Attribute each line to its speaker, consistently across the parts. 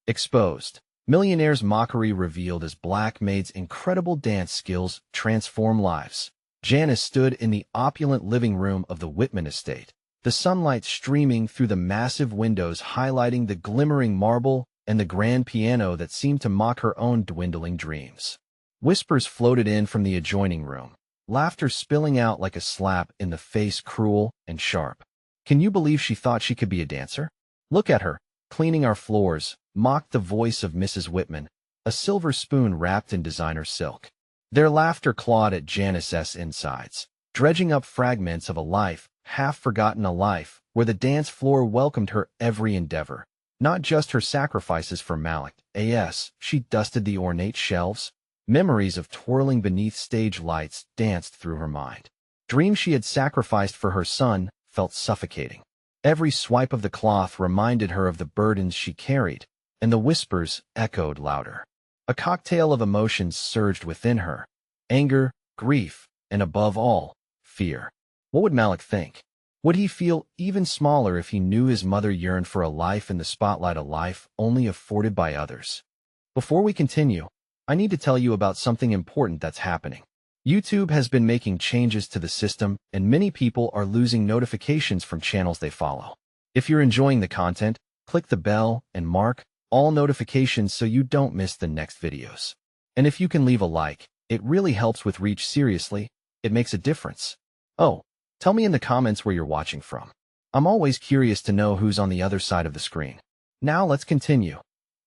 Speaker 1: Exposed. Millionaire's mockery revealed as Black Maid's incredible dance skills transform lives. Janice stood in the opulent living room of the Whitman estate, the sunlight streaming through the massive windows highlighting the glimmering marble and the grand piano that seemed to mock her own dwindling dreams. Whispers floated in from the adjoining room, laughter spilling out like a slap in the face, cruel and sharp. "Can you believe she thought she could be a dancer? Look at her, cleaning our floors," mocked the voice of Mrs. Whitman, a silver spoon wrapped in designer silk. Their laughter clawed at Janice's insides, dredging up fragments of a life, half-forgotten, a life where the dance floor welcomed her every endeavor. Not just her sacrifices for Malik. She dusted the ornate shelves. Memories of twirling beneath stage lights danced through her mind. Dreams she had sacrificed for her son felt suffocating. Every swipe of the cloth reminded her of the burdens she carried, and the whispers echoed louder. A cocktail of emotions surged within her: anger, grief, and above all, fear. What would Malik think? Would he feel even smaller if he knew his mother yearned for a life in the spotlight, a life only afforded by others? Before we continue, I need to tell you about something important that's happening. YouTube has been making changes to the system, and many people are losing notifications from channels they follow. If you're enjoying the content, click the bell and mark all notifications so you don't miss the next videos. And if you can leave a like, it really helps with reach. Seriously, it makes a difference. Oh, tell me in the comments where you're watching from. I'm always curious to know who's on the other side of the screen. Now let's continue.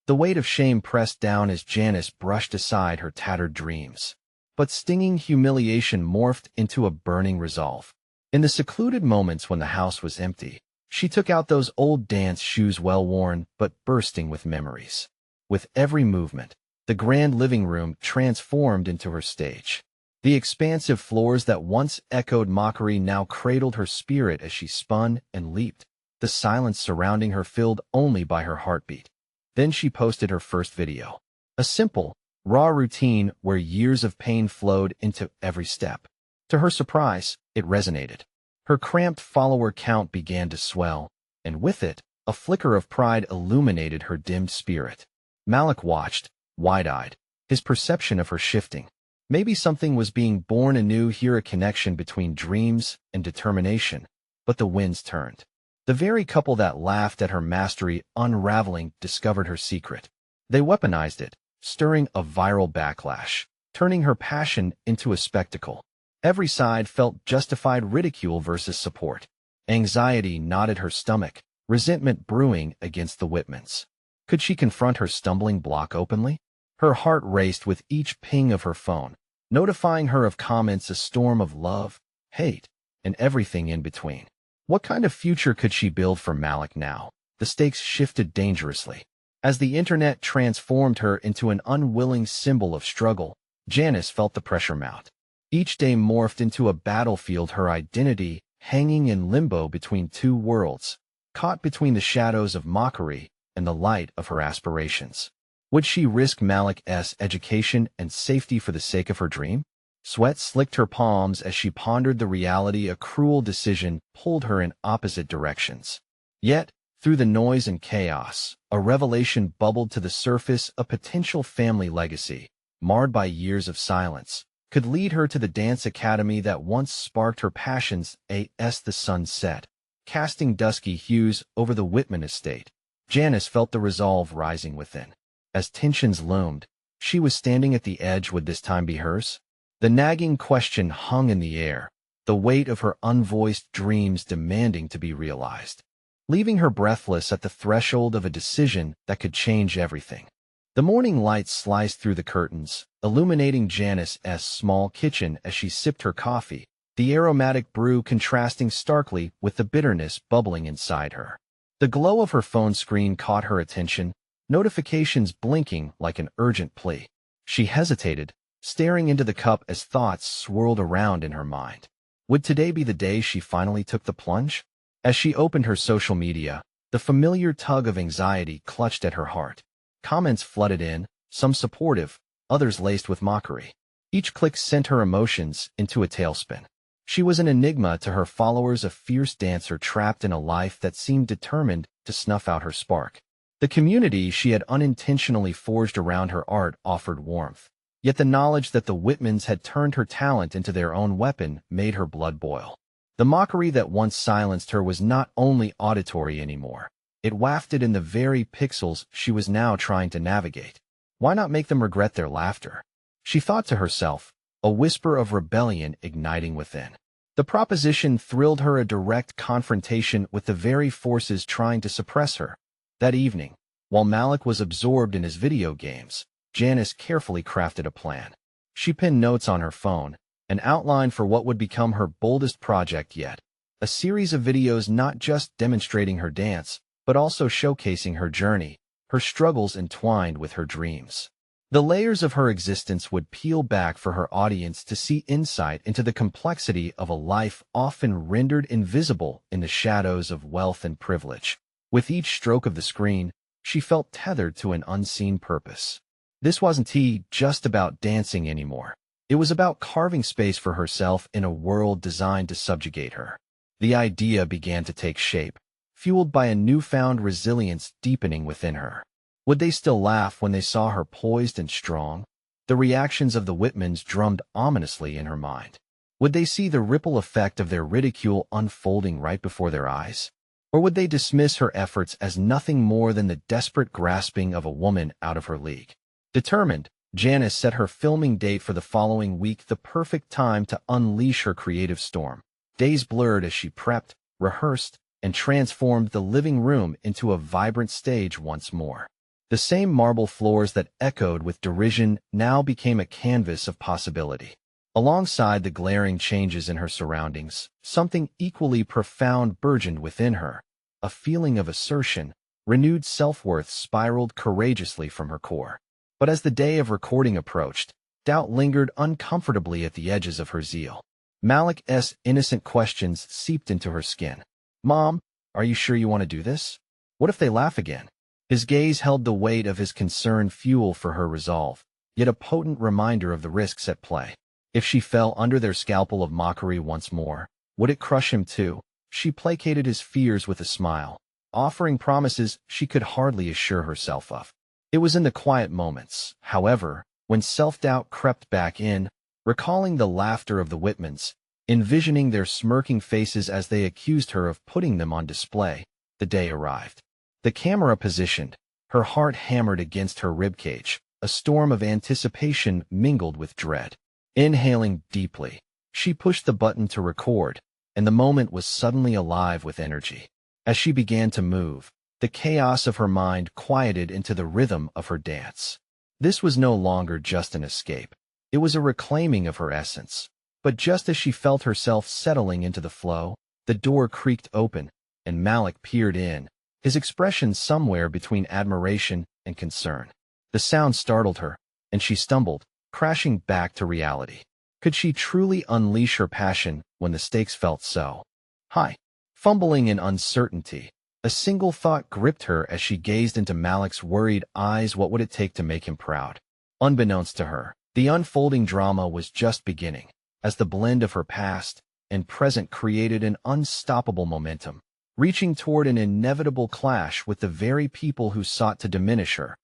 Speaker 1: The weight of shame pressed down as Janice brushed aside her tattered dreams. But stinging humiliation morphed into a burning resolve. In the secluded moments when the house was empty, she took out those old dance shoes, well worn but bursting with memories. With every movement, the grand living room transformed into her stage. The expansive floors that once echoed mockery now cradled her spirit as she spun and leaped, the silence surrounding her filled only by her heartbeat. Then she posted her first video. A simple, raw routine where years of pain flowed into every step. To her surprise, it resonated. Her cramped follower count began to swell, and with it, a flicker of pride illuminated her dimmed spirit. Malik watched, wide-eyed, his perception of her shifting. Maybe something was being born anew here, a connection between dreams and determination. But the winds turned. The very couple that laughed at her mastery unraveling discovered her secret. They weaponized it, stirring a viral backlash, turning her passion into a spectacle. Every side felt justified: ridicule versus support. Anxiety knotted her stomach, resentment brewing against the Whitmans. Could she confront her stumbling block openly? Her heart raced with each ping of her phone, notifying her of comments, a storm of love, hate, and everything in between. What kind of future could she build for Malik now? The stakes shifted dangerously. As the internet transformed her into an unwilling symbol of struggle, Janice felt the pressure mount. Each day morphed into a battlefield, her identity hanging in limbo between two worlds, caught between the shadows of mockery and the light of her aspirations. Would she risk Malik's education and safety for the sake of her dream? Sweat slicked her palms as she pondered the reality. A cruel decision pulled her in opposite directions. Yet, through the noise and chaos, a revelation bubbled to the surface: a potential family legacy, marred by years of silence, could lead her to the dance academy that once sparked her passions. The sun set, casting dusky hues over the Whitman estate. Janice felt the resolve rising within. As tensions loomed, she was standing at the edge. Would this time be hers? The nagging question hung in the air, the weight of her unvoiced dreams demanding to be realized, leaving her breathless at the threshold of a decision that could change everything. The morning light sliced through the curtains, illuminating Janice's small kitchen as she sipped her coffee, the aromatic brew contrasting starkly with the bitterness bubbling inside her. The glow of her phone screen caught her attention, notifications blinking like an urgent plea. She hesitated, staring into the cup as thoughts swirled around in her mind. Would today be the day she finally took the plunge? As she opened her social media, the familiar tug of anxiety clutched at her heart. Comments flooded in, some supportive, others laced with mockery. Each click sent her emotions into a tailspin. She was an enigma to her followers, a fierce dancer trapped in a life that seemed determined to snuff out her spark. The community she had unintentionally forged around her art offered warmth. Yet the knowledge that the Whitmans had turned her talent into their own weapon made her blood boil. The mockery that once silenced her was not only auditory anymore. It wafted in the very pixels she was now trying to navigate. Why not make them regret their laughter? She thought to herself, a whisper of rebellion igniting within. The proposition thrilled her, a direct confrontation with the very forces trying to suppress her. That evening, while Malik was absorbed in his video games, Janice carefully crafted a plan. She pinned notes on her phone, an outline for what would become her boldest project yet, a series of videos not just demonstrating her dance, but also showcasing her journey, her struggles entwined with her dreams. The layers of her existence would peel back for her audience to see insight into the complexity of a life often rendered invisible in the shadows of wealth and privilege. With each stroke of the screen, she felt tethered to an unseen purpose. This wasn't just about dancing anymore. It was about carving space for herself in a world designed to subjugate her. The idea began to take shape, fueled by a newfound resilience deepening within her. Would they still laugh when they saw her poised and strong? The reactions of the Whitmans drummed ominously in her mind. Would they see the ripple effect of their ridicule unfolding right before their eyes? Or would they dismiss her efforts as nothing more than the desperate grasping of a woman out of her league? Determined, Janice set her filming date for the following week, the perfect time to unleash her creative storm. Days blurred as she prepped, rehearsed, and transformed the living room into a vibrant stage once more. The same marble floors that echoed with derision now became a canvas of possibility. Alongside the glaring changes in her surroundings, something equally profound burgeoned within her. A feeling of assertion, renewed self-worth spiraled courageously from her core. But as the day of recording approached, doubt lingered uncomfortably at the edges of her zeal. Malik's innocent questions seeped into her skin. "Mom, are you sure you want to do this? What if they laugh again?" His gaze held the weight of his concern, fuel for her resolve, yet a potent reminder of the risks at play. If she fell under their scalpel of mockery once more, would it crush him too? She placated his fears with a smile, offering promises she could hardly assure herself of. It was in the quiet moments, however, when self-doubt crept back in, recalling the laughter of the Whitmans, envisioning their smirking faces as they accused her of putting them on display. The day arrived. The camera positioned, her heart hammered against her ribcage, a storm of anticipation mingled with dread. Inhaling deeply, she pushed the button to record, and the moment was suddenly alive with energy. As she began to move, the chaos of her mind quieted into the rhythm of her dance. This was no longer just an escape. It was a reclaiming of her essence. But just as she felt herself settling into the flow, the door creaked open, and Malik peered in, his expression somewhere between admiration and concern. The sound startled her, and she stumbled, crashing back to reality. Could she truly unleash her passion when the stakes felt so high? Fumbling in uncertainty, a single thought gripped her as she gazed into Malik's worried eyes. What would it take to make him proud? Unbeknownst to her, the unfolding drama was just beginning, as the blend of her past and present created an unstoppable momentum, reaching toward an inevitable clash with the very people who sought to diminish her.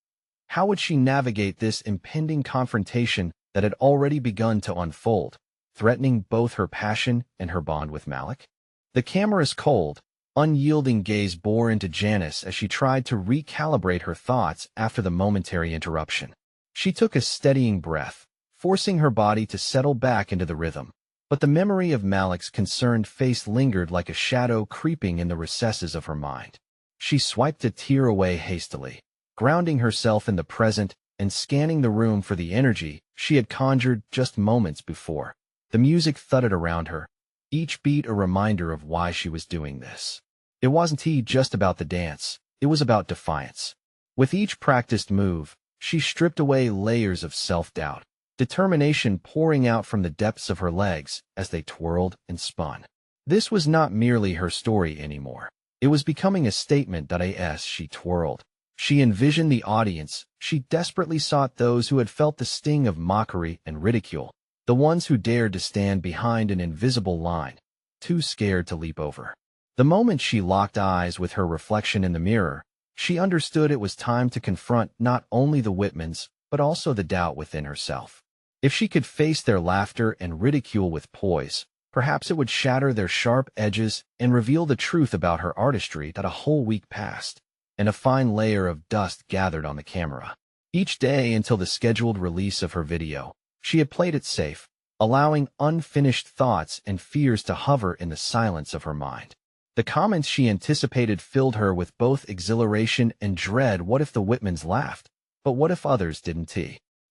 Speaker 1: How would she navigate this impending confrontation that had already begun to unfold, threatening both her passion and her bond with Malik? The camera's cold, unyielding gaze bore into Janice as she tried to recalibrate her thoughts after the momentary interruption. She took a steadying breath, forcing her body to settle back into the rhythm. But the memory of Malik's concerned face lingered like a shadow creeping in the recesses of her mind. She swiped a tear away hastily, grounding herself in the present and scanning the room for the energy she had conjured just moments before. The music thudded around her, each beat a reminder of why she was doing this. It wasn't just about the dance, it was about defiance. With each practiced move, she stripped away layers of self-doubt, determination pouring out from the depths of her legs as they twirled and spun. This was not merely her story anymore. It was becoming a statement that as she twirled, she envisioned the audience. She desperately sought those who had felt the sting of mockery and ridicule, the ones who dared to stand behind an invisible line, too scared to leap over. The moment she locked eyes with her reflection in the mirror, She understood it was time to confront not only the Whitmans, but also the doubt within herself. If she could face their laughter and ridicule with poise, perhaps it would shatter their sharp edges and reveal the truth about her artistry. That a whole week passed, and a fine layer of dust gathered on the camera. Each day until the scheduled release of her video, she had played it safe, allowing unfinished thoughts and fears to hover in the silence of her mind. The comments she anticipated filled her with both exhilaration and dread. What if the Whitmans laughed? But what if others didn't?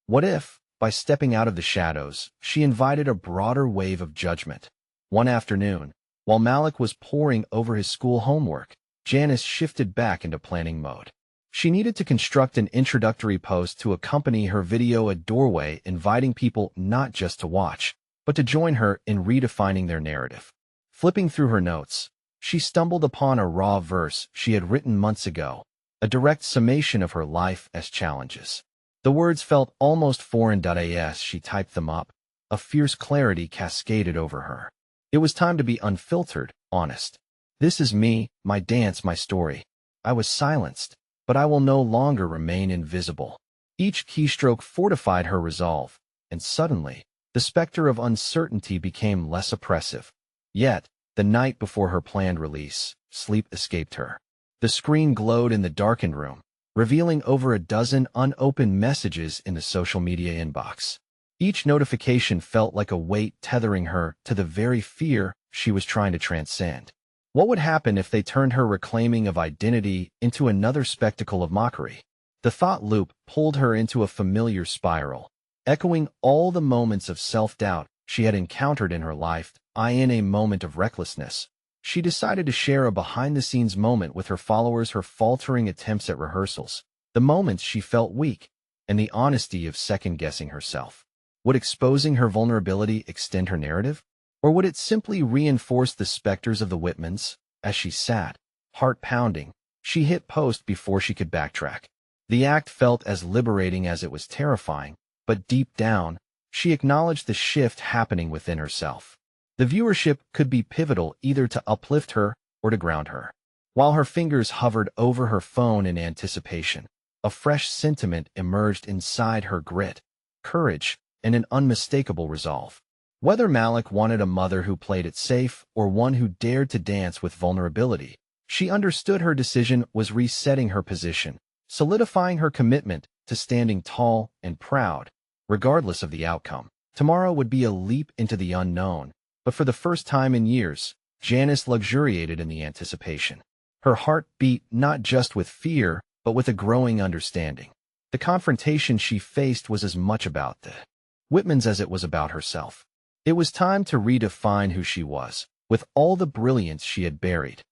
Speaker 1: What if, by stepping out of the shadows, she invited a broader wave of judgment? One afternoon, while Malik was poring over his school homework, Janice shifted back into planning mode. She needed to construct an introductory post to accompany her video, a doorway inviting people not just to watch, but to join her in redefining their narrative. Flipping through her notes, she stumbled upon a raw verse she had written months ago, a direct summation of her life as challenges. The words felt almost foreign. As she typed them up, a fierce clarity cascaded over her. It was time to be unfiltered, honest. This is me, my dance, my story. I was silenced, but I will no longer remain invisible. Each keystroke fortified her resolve, and suddenly, the specter of uncertainty became less oppressive. Yet, the night before her planned release, sleep escaped her. The screen glowed in the darkened room, revealing over a dozen unopened messages in the social media inbox. Each notification felt like a weight tethering her to the very fear she was trying to transcend. What would happen if they turned her reclaiming of identity into another spectacle of mockery? The thought loop pulled her into a familiar spiral, echoing all the moments of self-doubt she had encountered in her life. In a moment of recklessness, she decided to share a behind-the-scenes moment with her followers, her faltering attempts at rehearsals, the moments she felt weak, and the honesty of second-guessing herself. Would exposing her vulnerability extend her narrative? Or would it simply reinforce the specters of the Whitmans? As she sat, heart pounding, she hit post before she could backtrack. The act felt as liberating as it was terrifying, but deep down, she acknowledged the shift happening within herself. The viewership could be pivotal, either to uplift her or to ground her. While her fingers hovered over her phone in anticipation, a fresh sentiment emerged inside her: grit, courage, and an unmistakable resolve. Whether Malik wanted a mother who played it safe or one who dared to dance with vulnerability, she understood her decision was resetting her position, solidifying her commitment to standing tall and proud, regardless of the outcome. Tomorrow would be a leap into the unknown, but for the first time in years, Janice luxuriated in the anticipation. Her heart beat not just with fear, but with a growing understanding. The confrontation she faced was as much about the Whitmans as it was about herself. It was time to redefine who she was, with all the brilliance she had buried.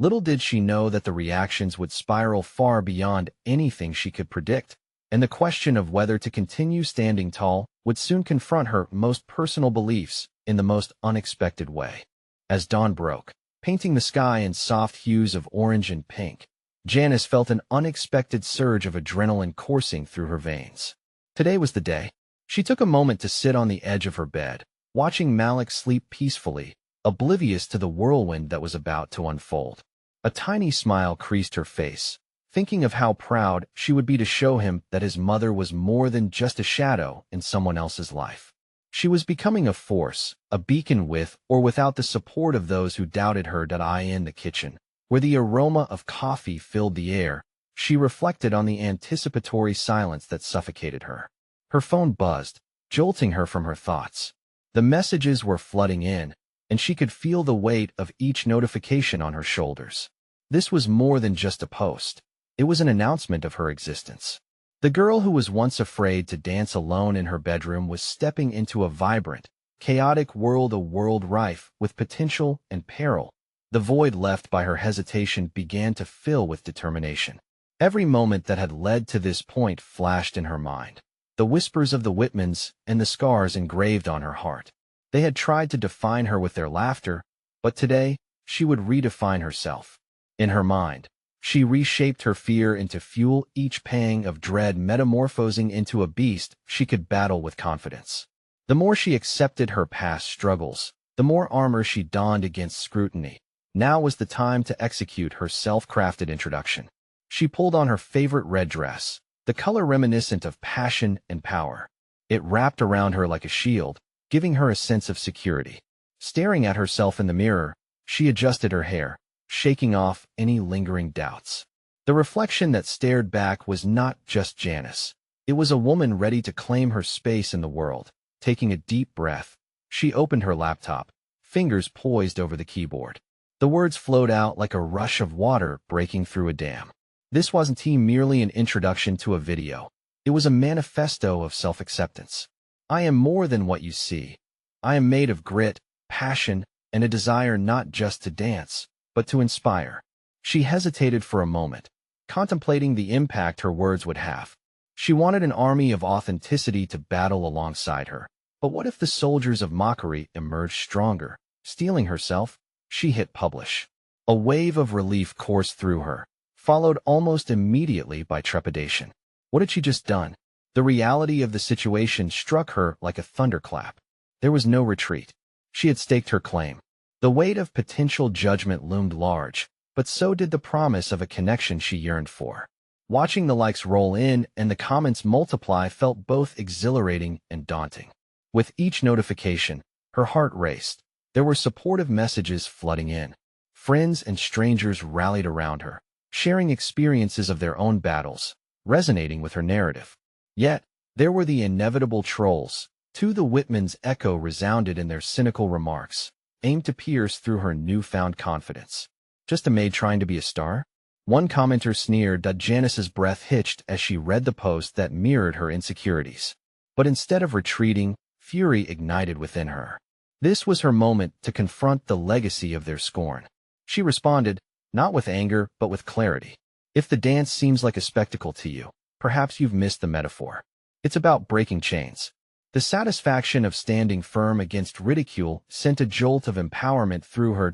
Speaker 1: Little did she know that the reactions would spiral far beyond anything she could predict, and the question of whether to continue standing tall would soon confront her most personal beliefs in the most unexpected way. As dawn broke, painting the sky in soft hues of orange and pink, Janice felt an unexpected surge of adrenaline coursing through her veins. Today was the day. She took a moment to sit on the edge of her bed, watching Malik sleep peacefully, oblivious to the whirlwind that was about to unfold. A tiny smile creased her face, thinking of how proud she would be to show him that his mother was more than just a shadow in someone else's life. She was becoming a force, a beacon with or without the support of those who doubted her. In the kitchen, where the aroma of coffee filled the air, she reflected on the anticipatory silence that suffocated her. Her phone buzzed, jolting her from her thoughts. The messages were flooding in, and she could feel the weight of each notification on her shoulders. This was more than just a post. It was an announcement of her existence. The girl who was once afraid to dance alone in her bedroom was stepping into a vibrant, chaotic world, a world rife with potential and peril. The void left by her hesitation began to fill with determination. Every moment that had led to this point flashed in her mind. The whispers of the Whitmans and the scars engraved on her heart. They had tried to define her with their laughter, but today, she would redefine herself. In her mind, she reshaped her fear into fuel, each pang of dread metamorphosing into a beast she could battle with confidence. The more she accepted her past struggles, the more armor she donned against scrutiny. Now was the time to execute her self-crafted introduction. She pulled on her favorite red dress, the color reminiscent of passion and power. It wrapped around her like a shield, giving her a sense of security. Staring at herself in the mirror, she adjusted her hair, shaking off any lingering doubts. The reflection that stared back was not just Janice. It was a woman ready to claim her space in the world. Taking a deep breath, she opened her laptop, fingers poised over the keyboard. The words flowed out like a rush of water breaking through a dam. This wasn't merely an introduction to a video. It was a manifesto of self-acceptance. I am more than what you see. I am made of grit, passion, and a desire not just to dance, but to inspire. She hesitated for a moment, contemplating the impact her words would have. She wanted an army of authenticity to battle alongside her. But what if the soldiers of Mockery emerged stronger? Steeling herself, she hit publish. A wave of relief coursed through her, followed almost immediately by trepidation. What had she just done? The reality of the situation struck her like a thunderclap. There was no retreat. She had staked her claim. The weight of potential judgment loomed large, but so did the promise of a connection she yearned for. Watching the likes roll in and the comments multiply felt both exhilarating and daunting. With each notification, her heart raced. There were supportive messages flooding in. Friends and strangers rallied around her, sharing experiences of their own battles, resonating with her narrative. Yet, there were the inevitable trolls. To the Whitmans' echo resounded in their cynical remarks, aimed to pierce through her newfound confidence. Just a maid trying to be a star? One commenter sneered that Janice's breath hitched as she read the post that mirrored her insecurities. But instead of retreating, fury ignited within her. This was her moment to confront the legacy of their scorn. She responded, not with anger, but with clarity. If the dance seems like a spectacle to you, perhaps you've missed the metaphor. It's about breaking chains. The satisfaction of standing firm against ridicule sent a jolt of empowerment through her.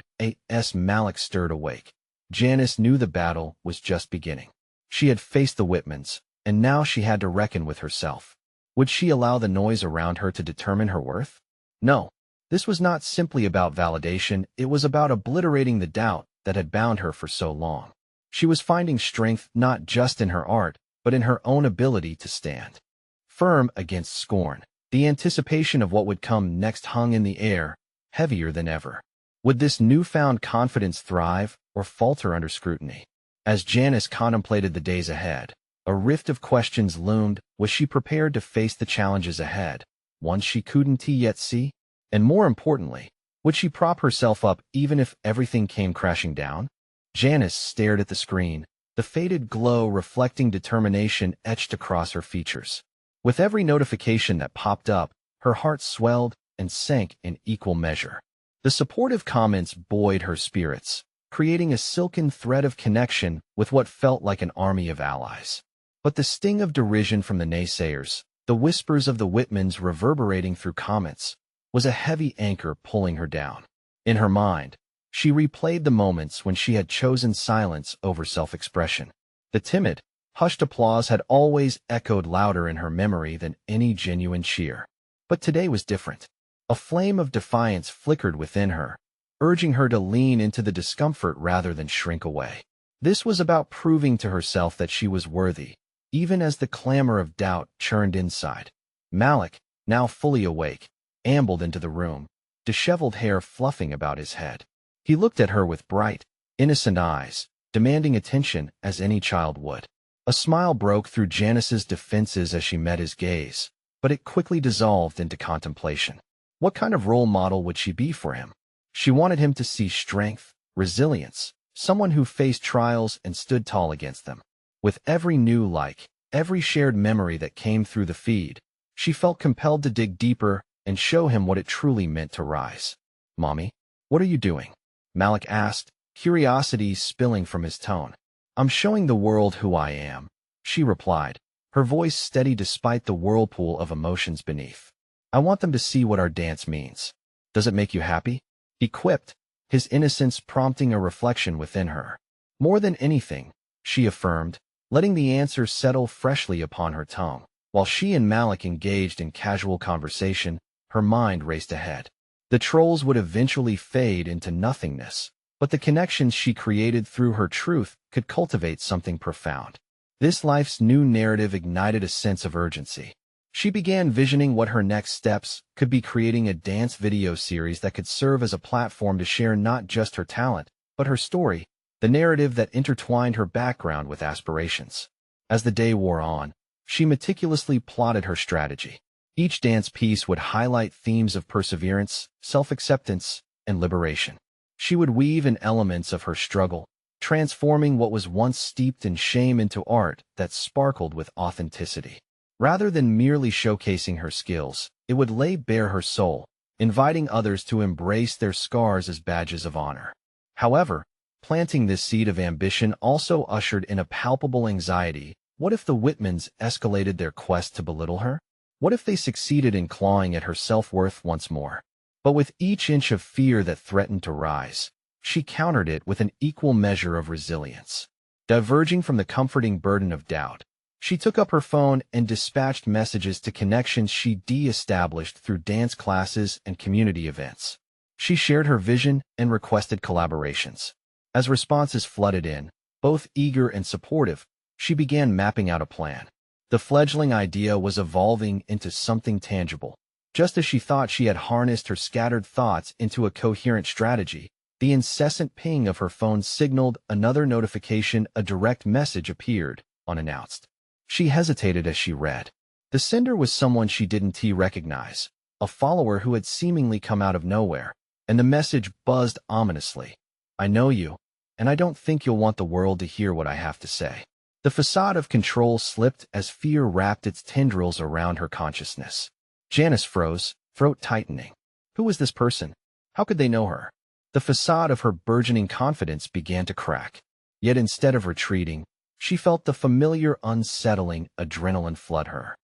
Speaker 1: As Malik stirred awake. Janice knew the battle was just beginning. She had faced the Whitmans, and now she had to reckon with herself. Would she allow the noise around her to determine her worth? No. This was not simply about validation, it was about obliterating the doubt that had bound her for so long. She was finding strength not just in her art, but in her own ability to stand firm against scorn. The anticipation of what would come next hung in the air, heavier than ever. Would this newfound confidence thrive or falter under scrutiny? As Janice contemplated the days ahead, a rift of questions loomed. Was she prepared to face the challenges ahead, ones she couldn't yet see? And more importantly, would she prop herself up even if everything came crashing down? Janice stared at the screen, the faded glow reflecting determination etched across her features. With every notification that popped up, her heart swelled and sank in equal measure. The supportive comments buoyed her spirits, creating a silken thread of connection with what felt like an army of allies. But the sting of derision from the naysayers, the whispers of the Whitmans reverberating through comments, was a heavy anchor pulling her down. In her mind, she replayed the moments when she had chosen silence over self-expression. The timid, hushed applause had always echoed louder in her memory than any genuine cheer. But today was different. A flame of defiance flickered within her, urging her to lean into the discomfort rather than shrink away. This was about proving to herself that she was worthy, even as the clamor of doubt churned inside. Malik, now fully awake, ambled into the room, disheveled hair fluffing about his head. He looked at her with bright, innocent eyes, demanding attention as any child would. A smile broke through Janice's defenses as she met his gaze, but it quickly dissolved into contemplation. What kind of role model would she be for him? She wanted him to see strength, resilience, someone who faced trials and stood tall against them. With every new like, every shared memory that came through the feed, she felt compelled to dig deeper and show him what it truly meant to rise. "Mommy, what are you doing?" Malik asked, curiosity spilling from his tone. "I'm showing the world who I am," she replied, her voice steady despite the whirlpool of emotions beneath. "I want them to see what our dance means." "Does it make you happy?" he quipped, his innocence prompting a reflection within her. "More than anything," she affirmed, letting the answer settle freshly upon her tongue. While she and Malik engaged in casual conversation, her mind raced ahead. The trolls would eventually fade into nothingness, but the connections she created through her truth could cultivate something profound. This life's new narrative ignited a sense of urgency. She began visioning what her next steps could be, creating a dance video series that could serve as a platform to share not just her talent, but her story, the narrative that intertwined her background with aspirations. As the day wore on, she meticulously plotted her strategy. Each dance piece would highlight themes of perseverance, self-acceptance, and liberation. She would weave in elements of her struggle, transforming what was once steeped in shame into art that sparkled with authenticity. Rather than merely showcasing her skills, it would lay bare her soul, inviting others to embrace their scars as badges of honor. However, planting this seed of ambition also ushered in a palpable anxiety. What if the Whitmans escalated their quest to belittle her? What if they succeeded in clawing at her self-worth once more? But with each inch of fear that threatened to rise, she countered it with an equal measure of resilience. Diverging from the comforting burden of doubt, she took up her phone and dispatched messages to connections she de-established through dance classes and community events. She shared her vision and requested collaborations. As responses flooded in, both eager and supportive, she began mapping out a plan. The fledgling idea was evolving into something tangible. Just as she thought she had harnessed her scattered thoughts into a coherent strategy, the incessant ping of her phone signaled another notification. A direct message appeared, unannounced. She hesitated as she read. The sender was someone she didn't recognize, a follower who had seemingly come out of nowhere, and the message buzzed ominously. "I know you, and I don't think you'll want the world to hear what I have to say." The facade of control slipped as fear wrapped its tendrils around her consciousness. Janice froze, throat tightening. Who was this person? How could they know her? The facade of her burgeoning confidence began to crack. Yet instead of retreating, she felt the familiar, unsettling adrenaline flood her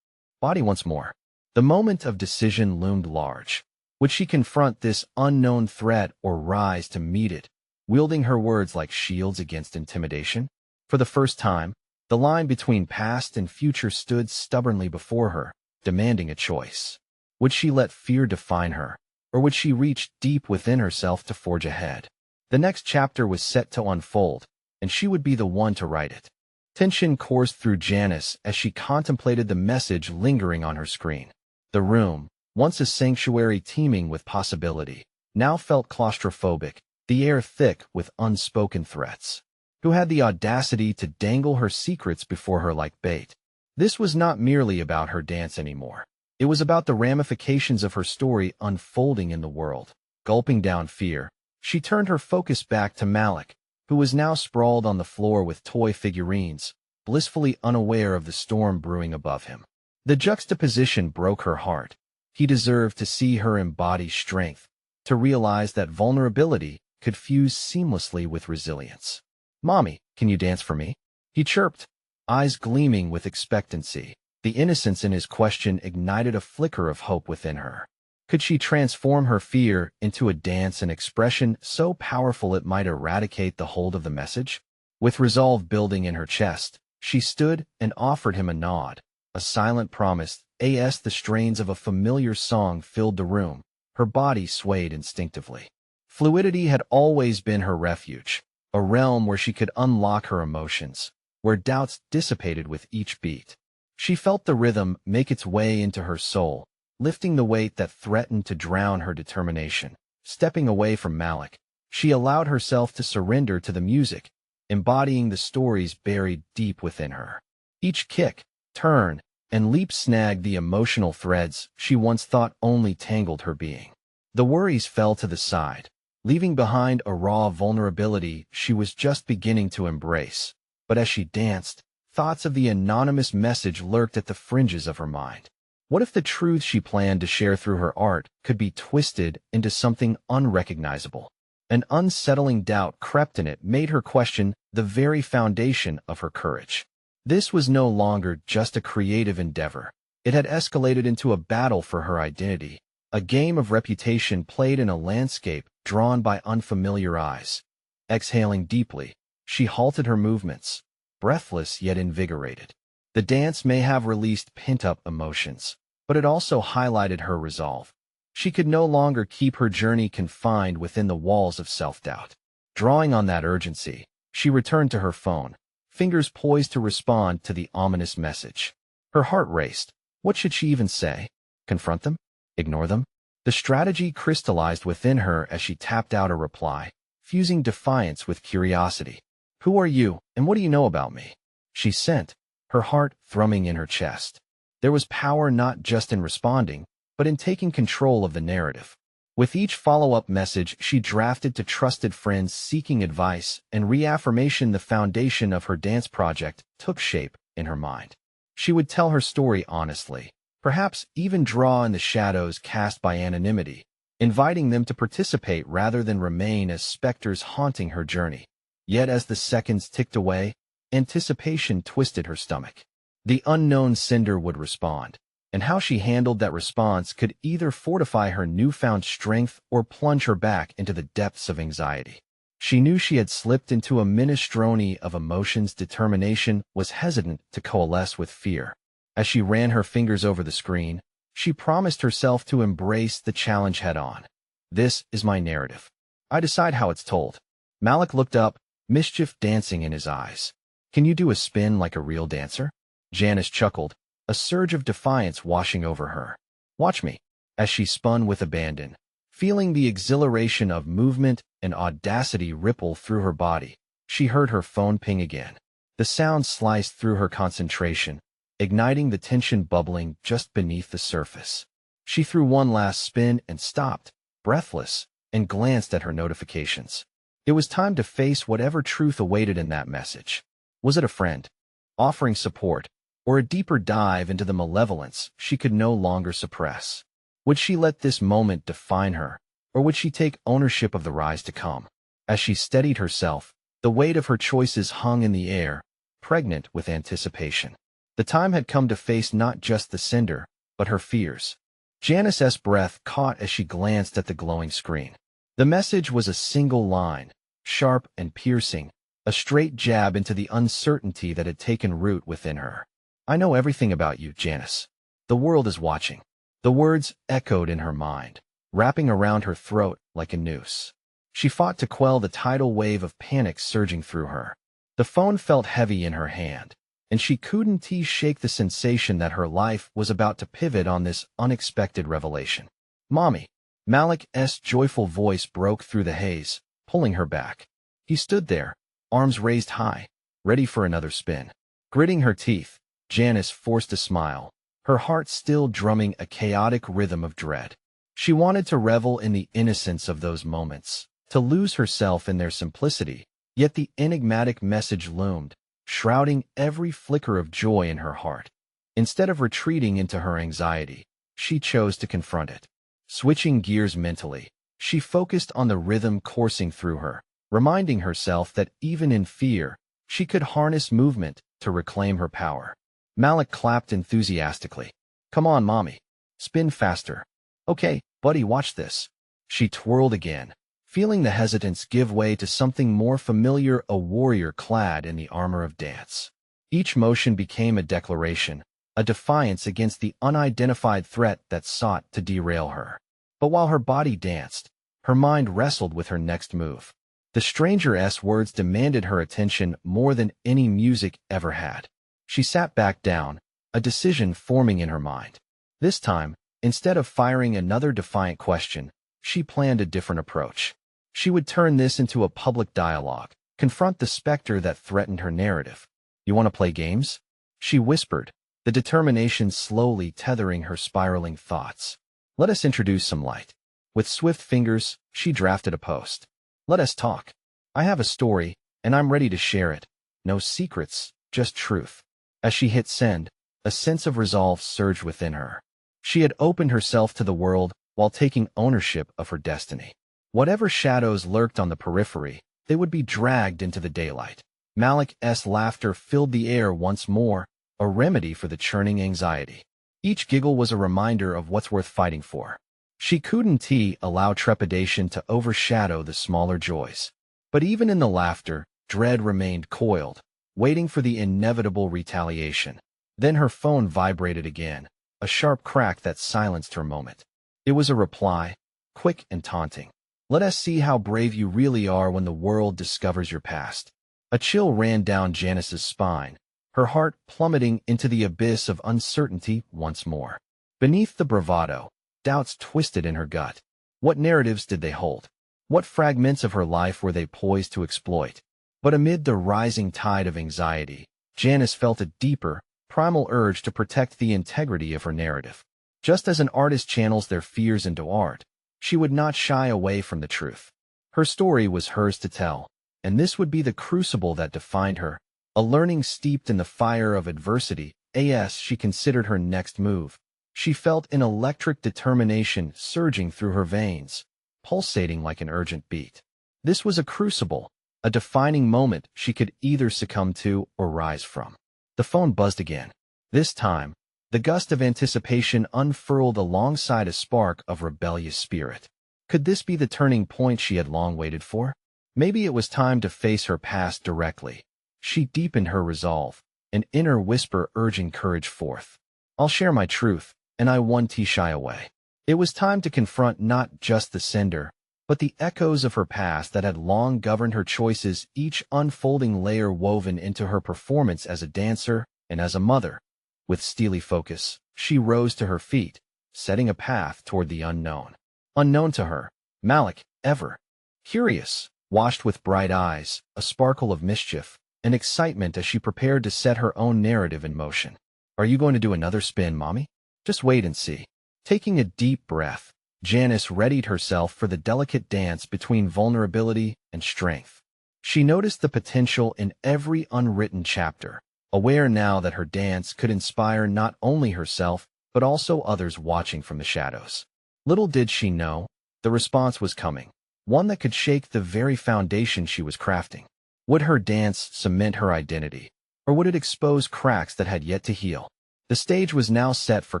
Speaker 1: body once more. The moment of decision loomed large. Would she confront this unknown threat or rise to meet it, wielding her words like shields against intimidation? For the first time, the line between past and future stood stubbornly before her, demanding a choice. Would she let fear define her, or would she reach deep within herself to forge ahead? The next chapter was set to unfold, and she would be the one to write it. Tension coursed through Janice as she contemplated the message lingering on her screen. The room, once a sanctuary teeming with possibility, now felt claustrophobic, the air thick with unspoken threats. Who had the audacity to dangle her secrets before her like bait? This was not merely about her dance anymore. It was about the ramifications of her story unfolding in the world. Gulping down fear, she turned her focus back to Malik, who was now sprawled on the floor with toy figurines, blissfully unaware of the storm brewing above him. The juxtaposition broke her heart. He deserved to see her embody strength, to realize that vulnerability could fuse seamlessly with resilience. "Mommy, can you dance for me?" he chirped, eyes gleaming with expectancy. The innocence in his question ignited a flicker of hope within her. Could she transform her fear into a dance and expression so powerful it might eradicate the hold of the message? With resolve building in her chest, she stood and offered him a nod, a silent promise. As the strains of a familiar song filled the room, her body swayed instinctively. Fluidity had always been her refuge, a realm where she could unlock her emotions, where doubts dissipated with each beat. She felt the rhythm make its way into her soul, lifting the weight that threatened to drown her determination. Stepping away from Malik, she allowed herself to surrender to the music, embodying the stories buried deep within her. Each kick, turn, and leap snagged the emotional threads she once thought only tangled her being. The worries fell to the side, leaving behind a raw vulnerability she was just beginning to embrace. But as she danced, thoughts of the anonymous message lurked at the fringes of her mind. What if the truth she planned to share through her art could be twisted into something unrecognizable? An unsettling doubt crept in. It made her question the very foundation of her courage. This was no longer just a creative endeavor. It had escalated into a battle for her identity, a game of reputation played in a landscape drawn by unfamiliar eyes. Exhaling deeply, she halted her movements, breathless yet invigorated. The dance may have released pent-up emotions, but it also highlighted her resolve. She could no longer keep her journey confined within the walls of self-doubt. Drawing on that urgency, she returned to her phone, fingers poised to respond to the ominous message. Her heart raced. What should she even say? Confront them? Ignore them? The strategy crystallized within her as she tapped out a reply, fusing defiance with curiosity. Who are you, and what do you know about me? She sent, her heart thrumming in her chest. There was power not just in responding, but in taking control of the narrative. With each follow-up message she drafted to trusted friends seeking advice and reaffirmation, the foundation of her dance project took shape in her mind. She would tell her story honestly, perhaps even draw in the shadows cast by anonymity, inviting them to participate rather than remain as specters haunting her journey. Yet as the seconds ticked away, anticipation twisted her stomach. The unknown sender would respond, and how she handled that response could either fortify her newfound strength or plunge her back into the depths of anxiety. She knew she had slipped into a minestrone of emotions. Determination was hesitant to coalesce with fear. As she ran her fingers over the screen, she promised herself to embrace the challenge head-on. This is my narrative. I decide how it's told. Malik looked up, mischief dancing in his eyes. Can you do a spin like a real dancer? Janice chuckled, a surge of defiance washing over her. Watch me. As she spun with abandon, feeling the exhilaration of movement and audacity ripple through her body, she heard her phone ping again. The sound sliced through her concentration, igniting the tension bubbling just beneath the surface. She threw one last spin and stopped, breathless, and glanced at her notifications. It was time to face whatever truth awaited in that message. Was it a friend, offering support, or a deeper dive into the malevolence she could no longer suppress? Would she let this moment define her, or would she take ownership of the rise to come? As she steadied herself, the weight of her choices hung in the air, pregnant with anticipation. The time had come to face not just the sender, but her fears. Janice's breath caught as she glanced at the glowing screen. The message was a single line, sharp and piercing, a straight jab into the uncertainty that had taken root within her. I know everything about you, Janice. The world is watching. The words echoed in her mind, wrapping around her throat like a noose. She fought to quell the tidal wave of panic surging through her. The phone felt heavy in her hand, and she couldn't shake the sensation that her life was about to pivot on this unexpected revelation. Mommy! Malik's joyful voice broke through the haze, pulling her back. He stood there, arms raised high, ready for another spin. Gritting her teeth, Janice forced a smile, her heart still drumming a chaotic rhythm of dread. She wanted to revel in the innocence of those moments, to lose herself in their simplicity, yet the enigmatic message loomed, shrouding every flicker of joy in her heart. Instead of retreating into her anxiety, she chose to confront it. Switching gears mentally, she focused on the rhythm coursing through her, reminding herself that even in fear, she could harness movement to reclaim her power. Malik clapped enthusiastically. Come on, Mommy. Spin faster. Okay, buddy, watch this. She twirled again, feeling the hesitance give way to something more familiar, a warrior clad in the armor of dance. Each motion became a declaration, a defiance against the unidentified threat that sought to derail her. But while her body danced, her mind wrestled with her next move. The stranger's words demanded her attention more than any music ever had. She sat back down, a decision forming in her mind. This time, instead of firing another defiant question, she planned a different approach. She would turn this into a public dialogue, confront the specter that threatened her narrative. You want to play games? She whispered, the determination slowly tethering her spiraling thoughts. Let us introduce some light. With swift fingers, she drafted a post. Let us talk. I have a story, and I'm ready to share it. No secrets, just truth. As she hit send, a sense of resolve surged within her. She had opened herself to the world while taking ownership of her destiny. Whatever shadows lurked on the periphery, they would be dragged into the daylight. Malik's laughter filled the air once more, a remedy for the churning anxiety. Each giggle was a reminder of what's worth fighting for. She couldn't allow trepidation to overshadow the smaller joys. But even in the laughter, dread remained coiled, waiting for the inevitable retaliation. Then her phone vibrated again, a sharp crack that silenced her moment. It was a reply, quick and taunting. Let us see how brave you really are when the world discovers your past. A chill ran down Janice's spine, her heart plummeting into the abyss of uncertainty once more. Beneath the bravado, doubts twisted in her gut. What narratives did they hold? What fragments of her life were they poised to exploit? But amid the rising tide of anxiety, Janice felt a deeper, primal urge to protect the integrity of her narrative. Just as an artist channels their fears into art, she would not shy away from the truth. Her story was hers to tell, and this would be the crucible that defined her, a learning steeped in the fire of adversity. As she considered her next move, she felt an electric determination surging through her veins, pulsating like an urgent beat. This was a crucible, a defining moment she could either succumb to or rise from. The phone buzzed again. This time, the gust of anticipation unfurled alongside a spark of rebellious spirit. Could this be the turning point she had long waited for? Maybe it was time to face her past directly. She deepened her resolve, an inner whisper urging courage forth. I'll share my truth, and I won't shy away. It was time to confront not just the sender, but the echoes of her past that had long governed her choices, each unfolding layer woven into her performance as a dancer and as a mother. With steely focus, she rose to her feet, setting a path toward the unknown. Unknown to her, Malik, ever curious, watched with bright eyes, a sparkle of mischief, and excitement as she prepared to set her own narrative in motion. Are you going to do another spin, Mommy? Just wait and see. Taking a deep breath, Janice readied herself for the delicate dance between vulnerability and strength. She noticed the potential in every unwritten chapter, aware now that her dance could inspire not only herself, but also others watching from the shadows. Little did she know, the response was coming, one that could shake the very foundation she was crafting. Would her dance cement her identity, or would it expose cracks that had yet to heal? The stage was now set for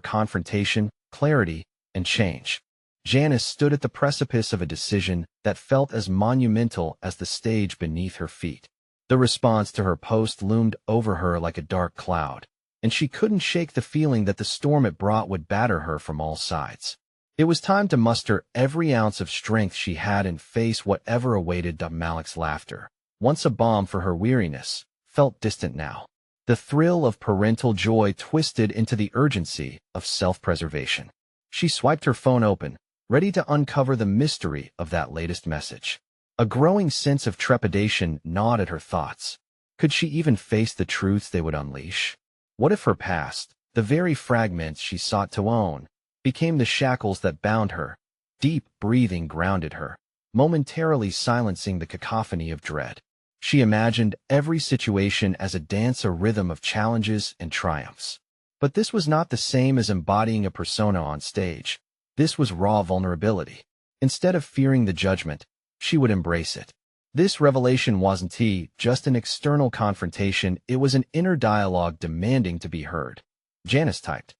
Speaker 1: confrontation, clarity, and change. Janice stood at the precipice of a decision that felt as monumental as the stage beneath her feet. The response to her post loomed over her like a dark cloud, and she couldn't shake the feeling that the storm it brought would batter her from all sides. It was time to muster every ounce of strength she had and face whatever awaited. Malik's laughter, once a balm for her weariness, felt distant now. The thrill of parental joy twisted into the urgency of self-preservation. She swiped her phone open, ready to uncover the mystery of that latest message. A growing sense of trepidation gnawed at her thoughts. Could she even face the truths they would unleash? What if her past, the very fragments she sought to own, became the shackles that bound her? Deep breathing grounded her, momentarily silencing the cacophony of dread. She imagined every situation as a dance, a rhythm of challenges and triumphs. But this was not the same as embodying a persona on stage. This was raw vulnerability. Instead of fearing the judgment, she would embrace it. This revelation wasn't just an external confrontation, it was an inner dialogue demanding to be heard. Janice typed,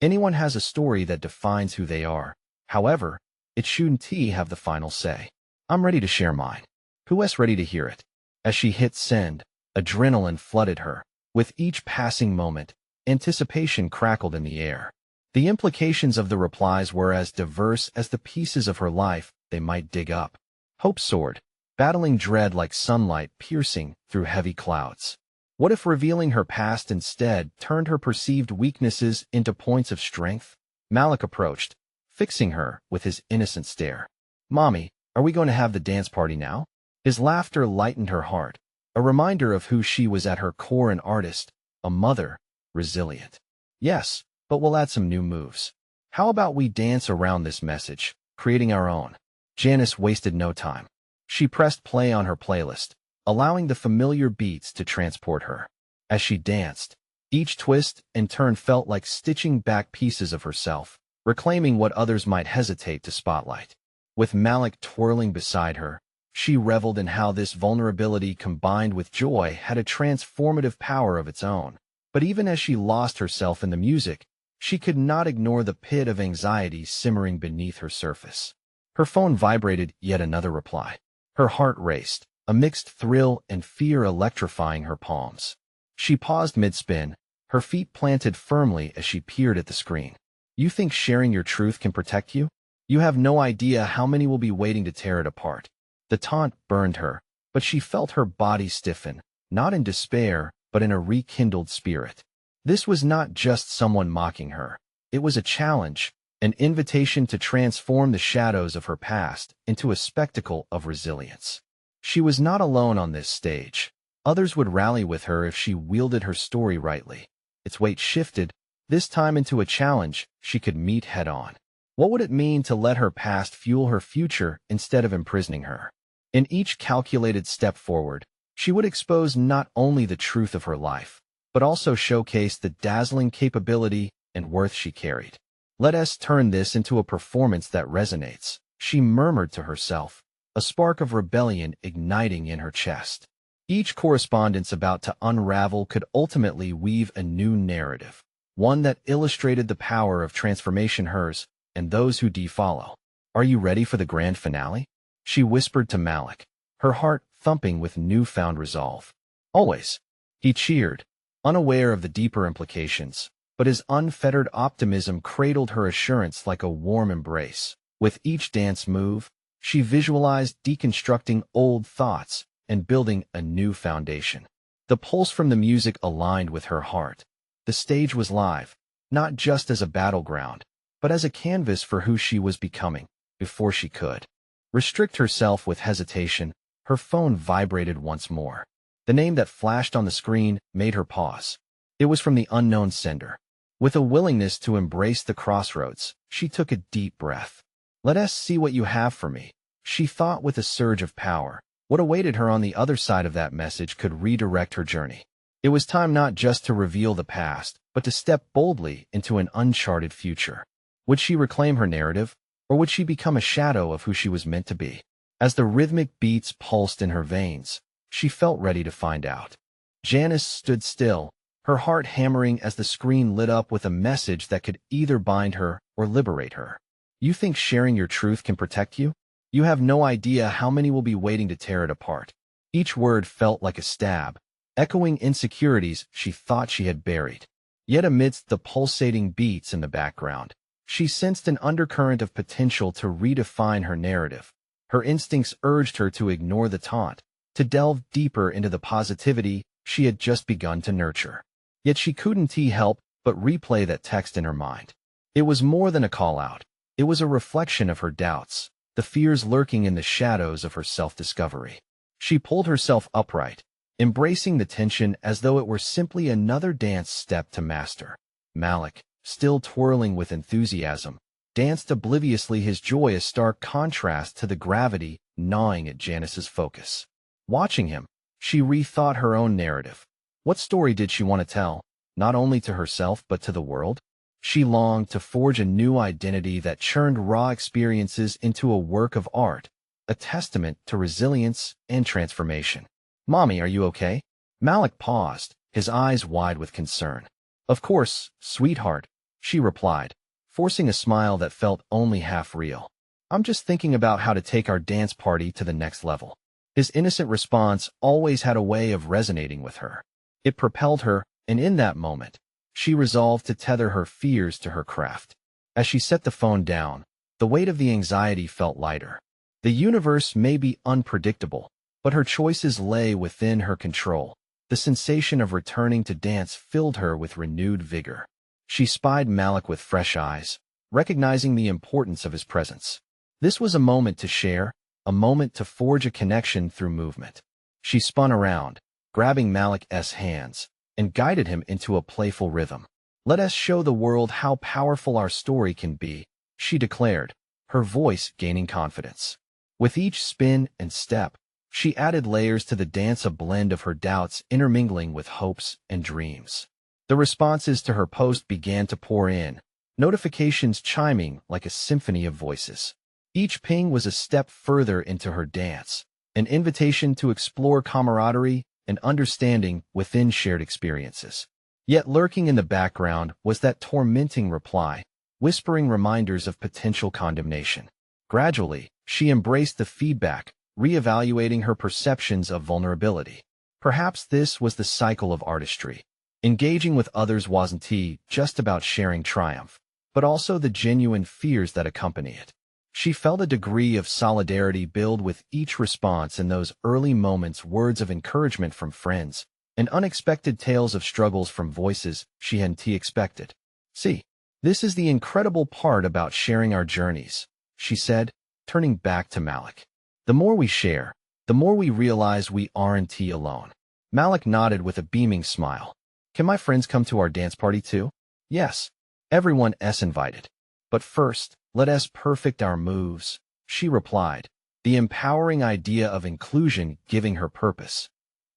Speaker 1: "Anyone has a story that defines who they are. However, it shouldn't have the final say. I'm ready to share mine. Who else ready to hear it?" As she hit send, adrenaline flooded her. With each passing moment, anticipation crackled in the air. The implications of the replies were as diverse as the pieces of her life they might dig up. Hope soared, battling dread like sunlight piercing through heavy clouds. What if revealing her past instead turned her perceived weaknesses into points of strength? Malik approached, fixing her with his innocent stare. "Mommy, are we going to have the dance party now?" His laughter lightened her heart, a reminder of who she was at her core, an artist, a mother, resilient. "Yes, but we'll add some new moves. How about we dance around this message, creating our own?" Janice wasted no time. She pressed play on her playlist, allowing the familiar beats to transport her. As she danced, each twist and turn felt like stitching back pieces of herself, reclaiming what others might hesitate to spotlight. With Malik twirling beside her, she reveled in how this vulnerability combined with joy had a transformative power of its own. But even as she lost herself in the music, she could not ignore the pit of anxiety simmering beneath her surface. Her phone vibrated, yet another reply. Her heart raced, a mixed thrill and fear electrifying her palms. She paused mid-spin, her feet planted firmly as she peered at the screen. "You think sharing your truth can protect you? You have no idea how many will be waiting to tear it apart. The taunt burned her, but she felt her body stiffen, not in despair, but in a rekindled spirit. This was not just someone mocking her. It was a challenge, an invitation to transform the shadows of her past into a spectacle of resilience. She was not alone on this stage. Others would rally with her if she wielded her story rightly. Its weight shifted, this time into a challenge she could meet head-on. What would it mean to let her past fuel her future instead of imprisoning her? In each calculated step forward, she would expose not only the truth of her life, but also showcase the dazzling capability and worth she carried. Let us turn this into a performance that resonates, she murmured to herself, a spark of rebellion igniting in her chest. Each correspondence about to unravel could ultimately weave a new narrative, one that illustrated the power of transformation hers and those who follow. Are you ready for the grand finale? She whispered to Malik, her heart thumping with newfound resolve. Always. He cheered, unaware of the deeper implications, but his unfettered optimism cradled her assurance like a warm embrace. With each dance move, she visualized deconstructing old thoughts and building a new foundation. The pulse from the music aligned with her heart. The stage was live, not just as a battleground, but as a canvas for who she was becoming. Before she could restrict herself with hesitation, her phone vibrated once more. The name that flashed on the screen made her pause. It was from the unknown sender. With a willingness to embrace the crossroads, she took a deep breath. Let us see what you have for me, she thought with a surge of power. What awaited her on the other side of that message could redirect her journey. It was time not just to reveal the past, but to step boldly into an uncharted future. Would she reclaim her narrative, or would she become a shadow of who she was meant to be? As the rhythmic beats pulsed in her veins, she felt ready to find out. Janice stood still, her heart hammering as the screen lit up with a message that could either bind her or liberate her. You think sharing your truth can protect you? You have no idea how many will be waiting to tear it apart. Each word felt like a stab, echoing insecurities she thought she had buried. Yet amidst the pulsating beats in the background, she sensed an undercurrent of potential to redefine her narrative. Her instincts urged her to ignore the taunt, to delve deeper into the positivity she had just begun to nurture. Yet she couldn't help but replay that text in her mind. It was more than a call-out. It was a reflection of her doubts, the fears lurking in the shadows of her self-discovery. She pulled herself upright, embracing the tension as though it were simply another dance step to master. Malik, still twirling with enthusiasm, danced obliviously, his joy a stark contrast to the gravity gnawing at Janice's focus. Watching him, she rethought her own narrative. What story did she want to tell, not only to herself but to the world? She longed to forge a new identity that churned raw experiences into a work of art, a testament to resilience and transformation. Mommy, are you okay? Malik paused, his eyes wide with concern. Of course, sweetheart, she replied, forcing a smile that felt only half real. I'm just thinking about how to take our dance party to the next level. His innocent response always had a way of resonating with her. It propelled her, and in that moment, she resolved to tether her fears to her craft. As she set the phone down, the weight of the anxiety felt lighter. The universe may be unpredictable, but her choices lay within her control. The sensation of returning to dance filled her with renewed vigor. She spied Malik with fresh eyes, recognizing the importance of his presence. This was a moment to share, a moment to forge a connection through movement. She spun around, grabbing Malik's hands, and guided him into a playful rhythm. Let us show the world how powerful our story can be, she declared, her voice gaining confidence. With each spin and step, she added layers to the dance, a blend of her doubts intermingling with hopes and dreams. The responses to her post began to pour in, notifications chiming like a symphony of voices. Each ping was a step further into her dance, an invitation to explore camaraderie and understanding within shared experiences. Yet lurking in the background was that tormenting reply, whispering reminders of potential condemnation. Gradually, she embraced the feedback, reevaluating her perceptions of vulnerability. Perhaps this was the cycle of artistry. Engaging with others wasn't just about sharing triumph, but also the genuine fears that accompany it. She felt a degree of solidarity build with each response. In those early moments, words of encouragement from friends and unexpected tales of struggles from voices she hadn't expected. "See, this is the incredible part about sharing our journeys," she said, turning back to Malik. "The more we share, the more we realize we aren't alone." Malik nodded with a beaming smile. "Can my friends come to our dance party too?" "Yes, everyone is invited. But first, let us perfect our moves," she replied, the empowering idea of inclusion giving her purpose.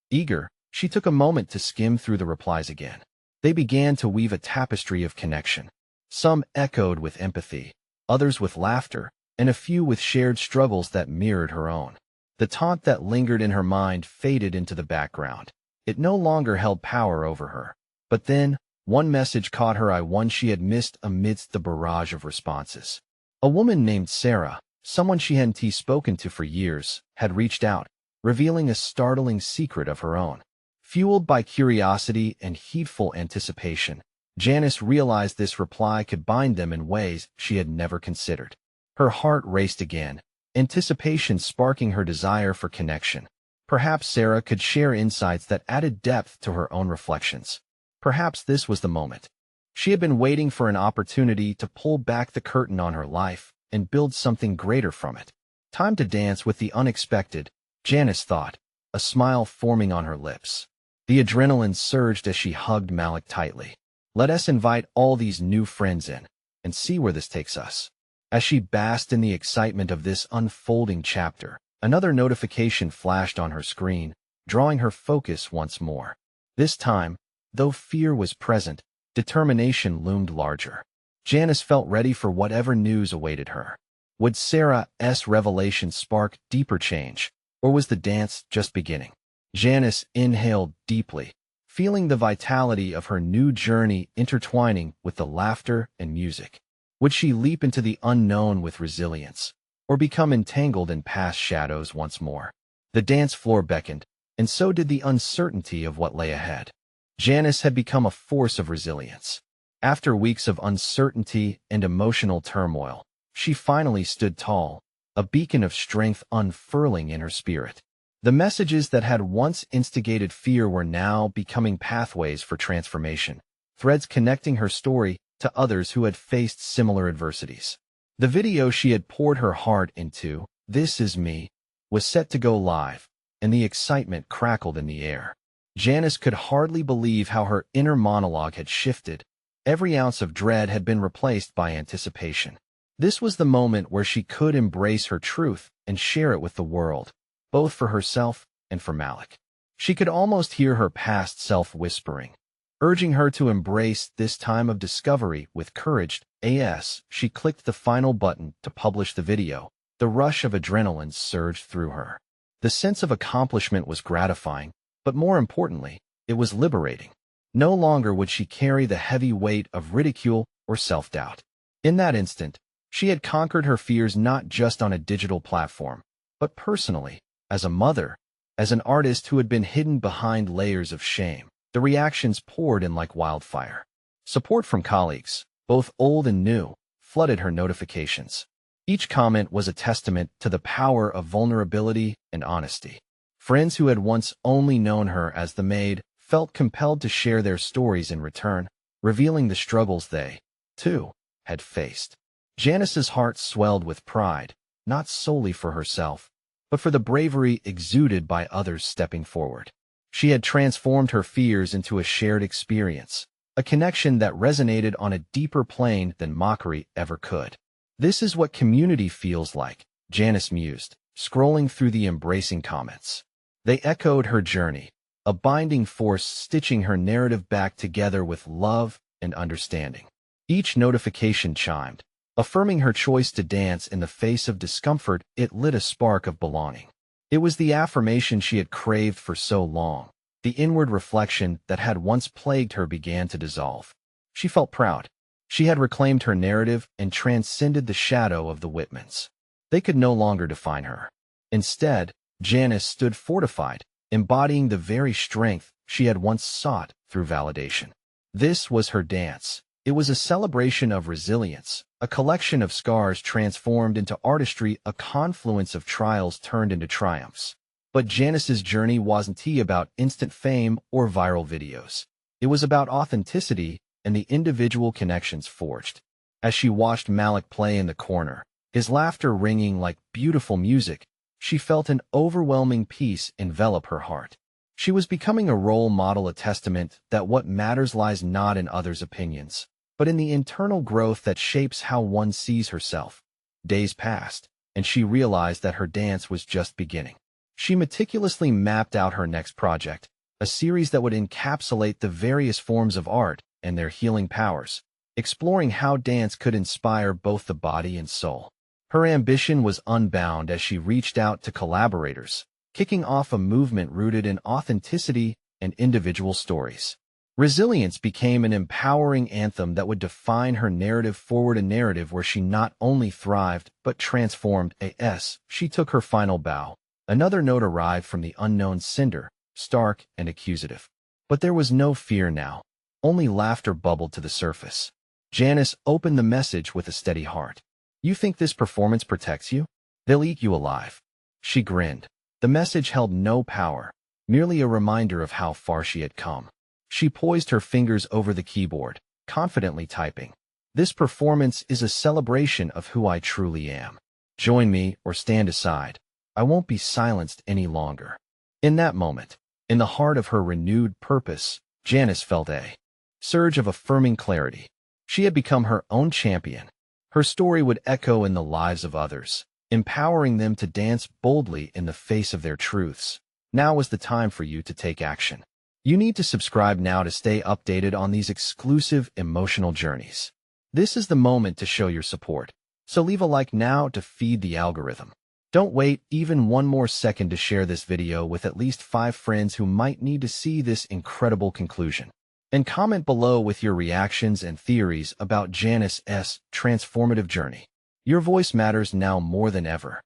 Speaker 1: Eager, she took a moment to skim through the replies again. They began to weave a tapestry of connection. Some echoed with empathy, others with laughter, and a few with shared struggles that mirrored her own. The taunt that lingered in her mind faded into the background. It no longer held power over her. But then, one message caught her eye, one she had missed amidst the barrage of responses. A woman named Sarah, someone she hadn't spoken to for years, had reached out, revealing a startling secret of her own. Fueled by curiosity and heedful anticipation, Janice realized this reply could bind them in ways she had never considered. Her heart raced again, anticipation sparking her desire for connection. Perhaps Sarah could share insights that added depth to her own reflections. Perhaps this was the moment. She had been waiting for an opportunity to pull back the curtain on her life and build something greater from it. Time to dance with the unexpected, Janice thought, a smile forming on her lips. The adrenaline surged as she hugged Malik tightly. "Let us invite all these new friends in and see where this takes us." As she basked in the excitement of this unfolding chapter, another notification flashed on her screen, drawing her focus once more. This time, though fear was present, determination loomed larger. Janice felt ready for whatever news awaited her. Would Sarah's revelation spark deeper change, or was the dance just beginning? Janice inhaled deeply, feeling the vitality of her new journey intertwining with the laughter and music. Would she leap into the unknown with resilience, or become entangled in past shadows once more? The dance floor beckoned, and so did the uncertainty of what lay ahead. Janice had become a force of resilience. After weeks of uncertainty and emotional turmoil, she finally stood tall, a beacon of strength unfurling in her spirit. The messages that had once instigated fear were now becoming pathways for transformation, threads connecting her story to others who had faced similar adversities. The video she had poured her heart into, "This Is Me," was set to go live, and the excitement crackled in the air. Janice could hardly believe how her inner monologue had shifted. Every ounce of dread had been replaced by anticipation. This was the moment where she could embrace her truth and share it with the world, both for herself and for Malik. She could almost hear her past self whispering, urging her to embrace this time of discovery with courage. As she clicked the final button to publish the video, the rush of adrenaline surged through her. The sense of accomplishment was gratifying, but more importantly, it was liberating. No longer would she carry the heavy weight of ridicule or self-doubt. In that instant, she had conquered her fears not just on a digital platform, but personally, as a mother, as an artist who had been hidden behind layers of shame. The reactions poured in like wildfire. Support from colleagues, both old and new, flooded her notifications. Each comment was a testament to the power of vulnerability and honesty. Friends who had once only known her as the Maid felt compelled to share their stories in return, revealing the struggles they, too, had faced. Janice's heart swelled with pride, not solely for herself, but for the bravery exuded by others stepping forward. She had transformed her fears into a shared experience, a connection that resonated on a deeper plane than Mockery ever could. "This is what community feels like," Janice mused, scrolling through the embracing comments. They echoed her journey, a binding force stitching her narrative back together with love and understanding. Each notification chimed, affirming her choice to dance in the face of discomfort. It lit a spark of belonging. It was the affirmation she had craved for so long. The inward reflection that had once plagued her began to dissolve. She felt proud. She had reclaimed her narrative and transcended the shadow of the Whitmans. They could no longer define her. Instead, Janice stood fortified, embodying the very strength she had once sought through validation. This was her dance, It was a celebration of resilience, a collection of scars transformed into artistry, a confluence of trials turned into triumphs. But Janice's journey wasn't about instant fame or viral videos. It was about authenticity and the individual connections forged. As she watched Malik play in the corner, his laughter ringing like beautiful music, she felt an overwhelming peace envelop her heart. She was becoming a role model, a testament that what matters lies not in others' opinions, but in the internal growth that shapes how one sees herself. Days passed, and she realized that her dance was just beginning. She meticulously mapped out her next project, a series that would encapsulate the various forms of art and their healing powers, exploring how dance could inspire both the body and soul. Her ambition was unbound as she reached out to collaborators, kicking off a movement rooted in authenticity and individual stories. Resilience became an empowering anthem that would define her narrative forward, a narrative where she not only thrived but transformed. As she took her final bow, another note arrived from the unknown sender, stark and accusative. But there was no fear now. Only laughter bubbled to the surface. Janice opened the message with a steady heart. "You think this performance protects you? They'll eat you alive." She grinned. The message held no power, merely a reminder of how far she had come. She poised her fingers over the keyboard, confidently typing. "This performance is a celebration of who I truly am. Join me or stand aside. I won't be silenced any longer." In that moment, in the heart of her renewed purpose, Janice felt a surge of affirming clarity. She had become her own champion. Her story would echo in the lives of others, empowering them to dance boldly in the face of their truths. Now is the time for you to take action. You need to subscribe now to stay updated on these exclusive emotional journeys. This is the moment to show your support, so leave a like now to feed the algorithm. Don't wait even one more second to share this video with at least 5 friends who might need to see this incredible conclusion. And comment below with your reactions and theories about Janice's transformative journey. Your voice matters now more than ever.